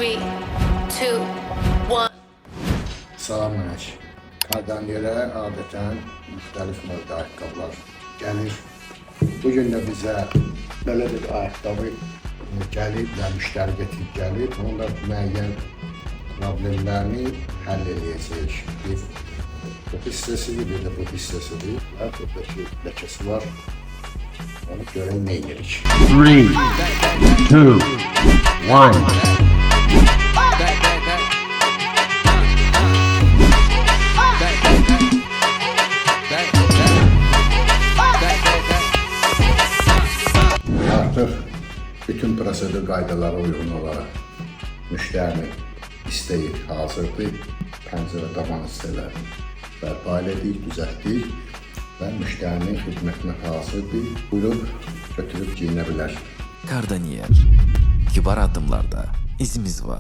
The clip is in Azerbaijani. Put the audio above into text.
3, 2, 1. Salam Mənəş. Kardaniyerə adətən müxtəlif növdə ayaqqabılar gəlir. Bugün də bizə belə bir ayaqqabı gəlib və müştəri getirib gəlib. Onun da müəyyən problemlərini həll edəcəyik. Bir bu hissəsidir, bir də bu hissəsidir. Və buradakı ləkəsi var. Onu görək nə edirik. 3, 2, 1. Artıq bütün prosedur qaydalara uyğun olaraq müştərinin istəyi hazırdır. Pəncərə taban hissələri bərpa edirik, düzəltdik və müştərinin xidmətinə hazırdır. Buyurub götürüb geyinə bilər. Kardaniyer. Kibar adımlarda izimiz var.